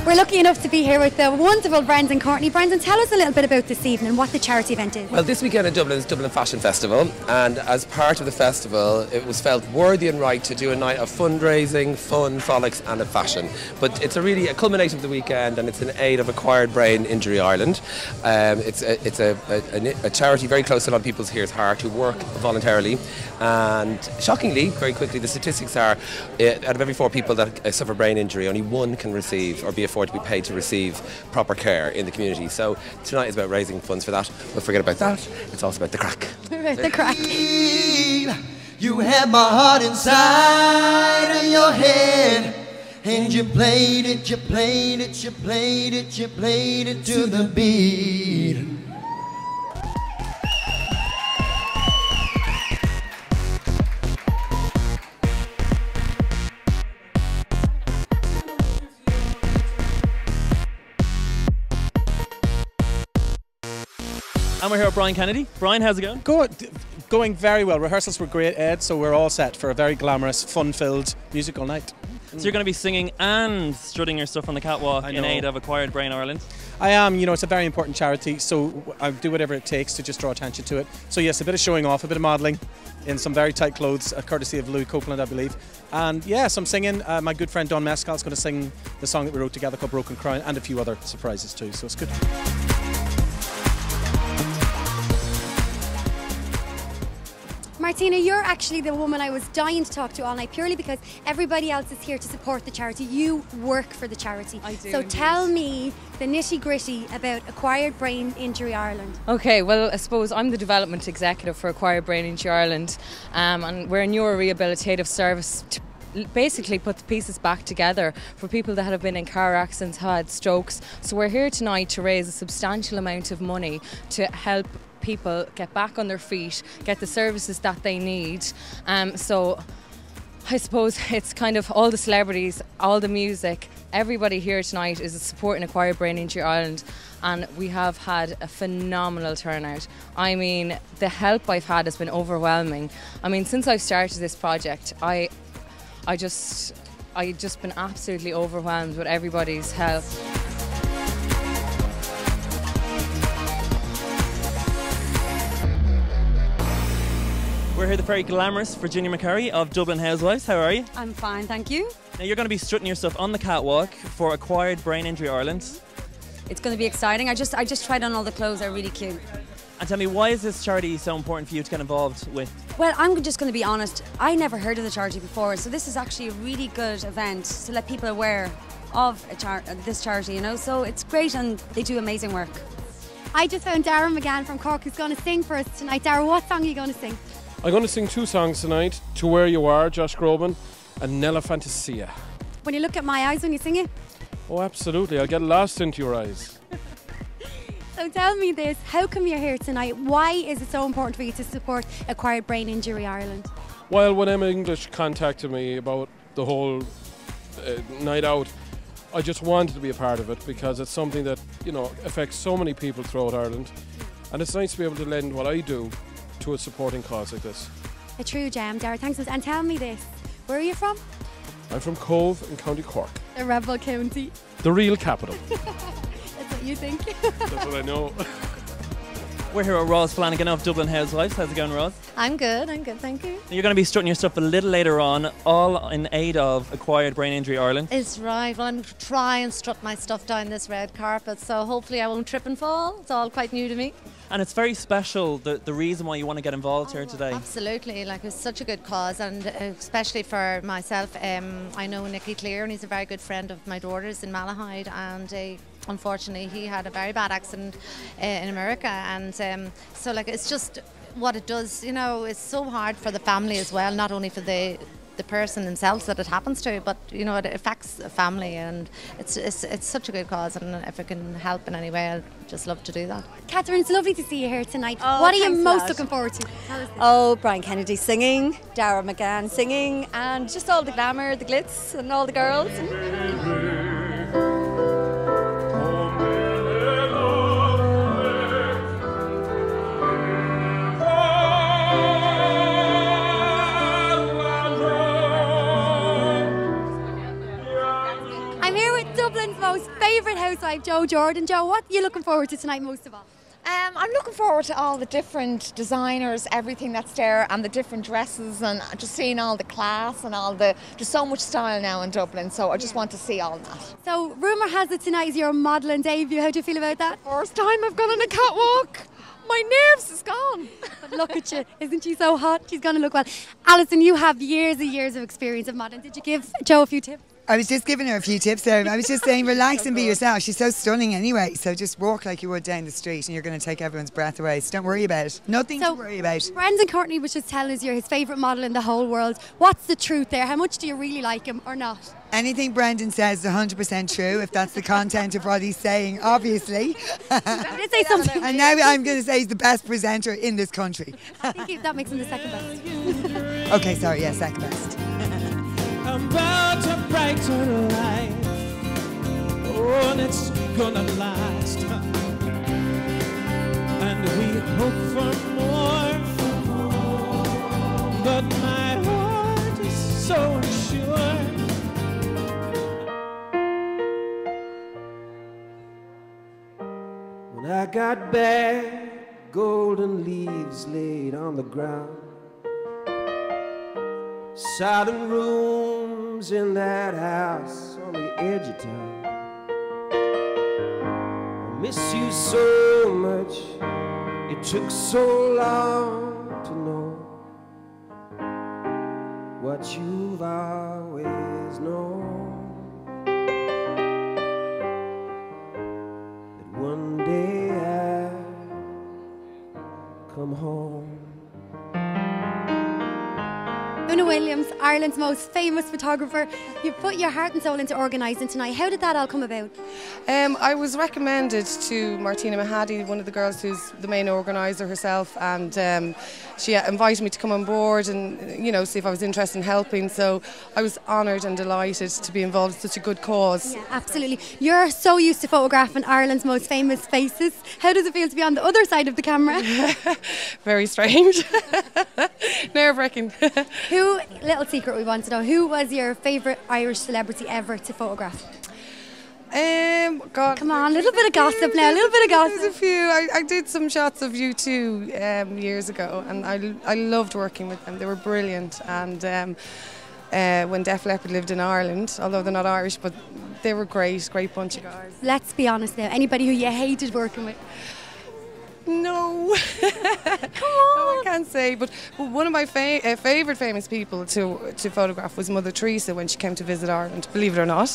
We're lucky enough to be here with the wonderful Brendan Courtney. Brendan, tell us a little bit about this evening, what the charity event is. Well, this weekend in Dublin is Dublin Fashion Festival, and as part of the festival it was felt worthy and right to do a night of fundraising, fun, frolics and of fashion. But it's a culmination of the weekend, and it's in aid of Acquired Brain Injury Ireland. It's a charity very close to a lot of people's heart who work voluntarily, and shockingly, very quickly, the statistics are out of every 4 people that suffer brain injury, only 1 can receive or be afforded to be paid to receive proper care in the community. So tonight is about raising funds for that, but forget about that, it's also about the crack. The crack. You had my heart inside of your head, and you played it to the beat. And we're here with Brian Kennedy. Brian, how's it going? Good. Going very well. Rehearsals were great, Ed, so we're all set for a very glamorous, fun-filled musical night. So you're going to be singing and strutting your stuff on the catwalk in aid of Acquired Brain Ireland? I am. You know, it's a very important charity, so I'll do whatever it takes to just draw attention to it. So yes, a bit of showing off, a bit of modelling in some very tight clothes, courtesy of Louis Copeland, I believe. And yes, I'm singing. My good friend Don Mescal's going to sing the song that we wrote together called Broken Crown, and a few other surprises too, so it's good. Martina, you're actually the woman I was dying to talk to all night, purely because everybody else is here to support the charity. You work for the charity. I do. So indeed. tell me the nitty-gritty about Acquired Brain Injury Ireland. Okay, well, I suppose I'm the development executive for Acquired Brain Injury Ireland, and we're a neuro-rehabilitative service to basically put the pieces back together for people that have been in car accidents, had strokes. So we're here tonight to raise a substantial amount of money to help people get back on their feet, get the services that they need. So I suppose it's kind of all the celebrities, all the music, everybody here tonight is supporting Acquired Brain Injury Ireland, and we have had a phenomenal turnout. I mean, the help I've had has been overwhelming. I mean, since I've started this project, I just been absolutely overwhelmed with everybody's help. We're here with the very glamorous Virginia McCarry of Dublin Housewives. How are you? I'm fine, thank you. Now you're going to be strutting your stuff on the catwalk for Acquired Brain Injury Ireland. It's going to be exciting. I just tried on all the clothes, they're really cute. And tell me, why is this charity so important for you to get involved with? Well, I'm just going to be honest, I never heard of the charity before, so this is actually a really good event to let people aware of this charity, you know, so it's great and they do amazing work. I just found Dara McGann from Cork who's going to sing for us tonight. Dara, what song are you going to sing? I'm going to sing 2 songs tonight, To Where You Are, Josh Groban, and Nella Fantasia. When you look at my eyes when you sing it? Oh, absolutely. I'll get lost into your eyes. So tell me this, how come you're here tonight? Why is it so important for you to support Acquired Brain Injury Ireland? Well, when Emma English contacted me about the whole night out, I just wanted to be a part of it because it's something that, you know, affects so many people throughout Ireland. And it's nice to be able to lend what I do to a supporting cause like this. A true gem, Dara, thanks. And tell me this, where are you from? I'm from Cove in County Cork. The Rebel County. The real capital. That's what you think. That's what I know. We're here with Roz Flanagan of Dublin Housewives. How's it going, Roz? I'm good, thank you. You're going to be strutting your stuff a little later on, all in aid of Acquired Brain Injury Ireland. It's right. Well, I'm trying and strut my stuff down this red carpet, so hopefully I won't trip and fall. It's all quite new to me. And it's very special, the reason why you want to get involved here today. Absolutely, like it's such a good cause, and especially for myself. I know Nicky Clear, and he's a very good friend of my daughter's in Malahide, and unfortunately he had a very bad accident in America, and so like it's just what it does, you know, it's so hard for the family as well, not only for the person themselves that it happens to, but you know it affects the family, and it's such a good cause, and if I can help in any way I'd just love to do that. Catherine, it's lovely to see you here tonight. Oh, what are you thanks a most lot. looking forward to? Oh, Brian Kennedy singing, Dara McGann singing, and just all the glamour, the glitz, and all the girls. I'm here with Dublin's most favourite housewife, Joe Jordan. Joe, what are you looking forward to tonight most of all? I'm looking forward to all the different designers, everything that's there, and the different dresses, and just seeing all the class and all the. There's so much style now in Dublin, so I just want to see all that. So, rumour has it tonight is your modelling debut. How do you feel about that? First time I've gone on a catwalk. My nerves is gone. But look at you. Isn't she so hot? She's going to look well. Alison, you have years and years of experience of modelling. Did you give Joe a few tips? I was just giving her a few tips there. I was just saying, relax and be yourself. She's so stunning anyway. So just walk like you would down the street and you're going to take everyone's breath away. So don't worry about it. Nothing to worry about. Brendan Courtney was just telling us you're his favourite model in the whole world. What's the truth there? How much do you really like him or not? Anything Brendan says is 100% true, if that's the content of what he's saying, obviously. I did say something. And now I'm going to say he's the best presenter in this country. I think that makes him the second best. Okay, sorry, yeah, second best. I'm about to brighten life. Oh, and it's gonna last. And we hope for more. But my heart is so unsure. When I got back, golden leaves laid on the ground. Silent rooms in that house on the edge of town. I miss you so much. It took so long to know what you've always known. That one day I'll come home. Una Williams, Ireland's most famous photographer. You put your heart and soul into organising tonight. How did that all come about? I was recommended to Martina Mahadi, one of the girls who's the main organiser herself, and she invited me to come on board and see if I was interested in helping. So I was honoured and delighted to be involved in such a good cause. Yeah, absolutely. You're so used to photographing Ireland's most famous faces. How does it feel to be on the other side of the camera? Very strange. Nerve-wracking. Little secret we want to know, who was your favourite Irish celebrity ever to photograph? God. Come on, a little bit of gossip now, a little bit of gossip. There's a few. I did some shots of U2 years ago, and I loved working with them. They were brilliant. And when Def Leppard lived in Ireland, although they're not Irish, but they were great bunch of guys. Let's be honest now, anybody who you hated working with? No. Come on. No, I can't say, but one of my favourite famous people to photograph was Mother Teresa when she came to visit Ireland, believe it or not.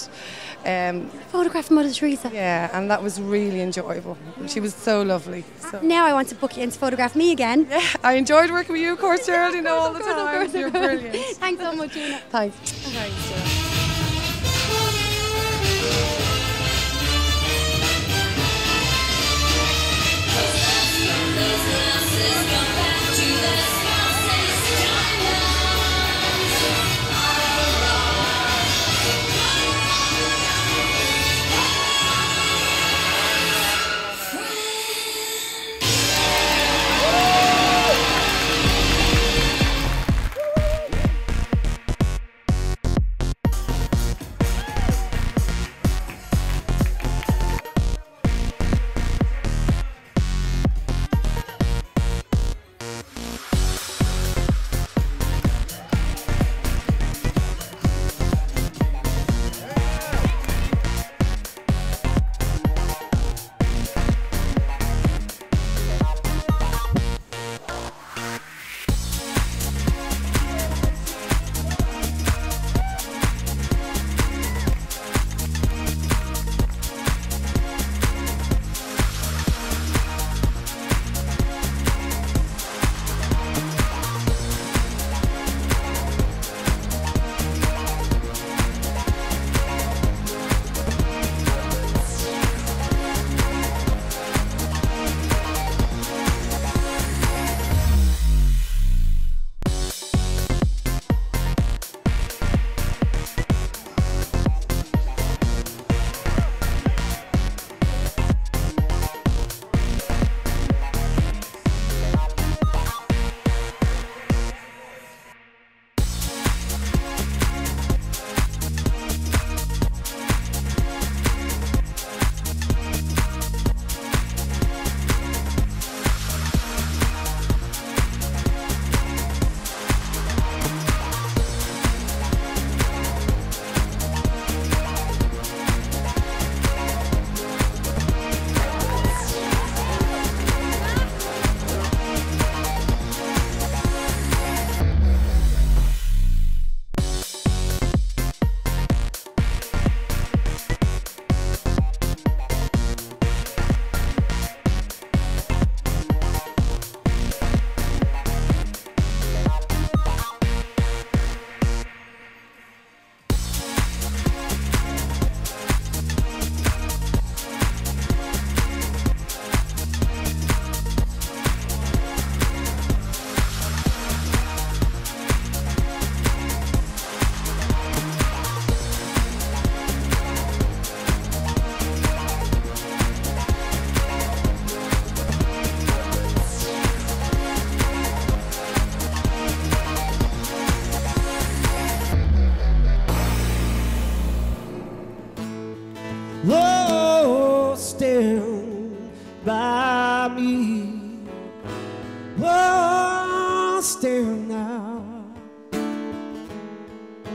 Photographed Mother Teresa? Yeah, and that was really enjoyable. She was so lovely. So. Now I want to book you in to photograph me again. Yeah, I enjoyed working with you, of course, Geraldine, all the time. You're brilliant. Thanks so much, Una. Thanks. Thanks, Geraldine.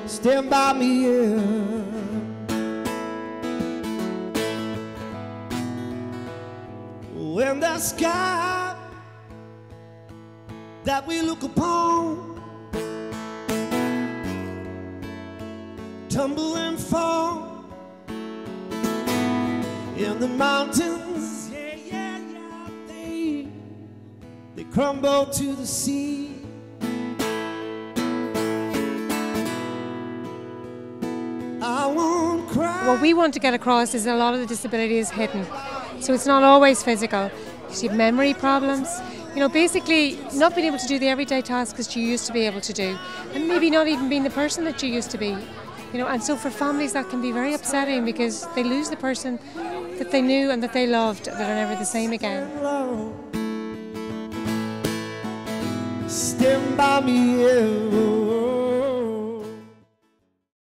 stand by me, yeah. When the sky that we look upon tumble and fall in the mountains, they crumble to the sea. I won't cry. What we want to get across is a lot of the disability is hidden. So it's not always physical. You have memory problems, you know, basically not being able to do the everyday tasks that you used to be able to do, and maybe not even being the person that you used to be, you know. And so for families that can be very upsetting because they lose the person that they knew and that they loved, that are never the same again. Stand by me, yeah.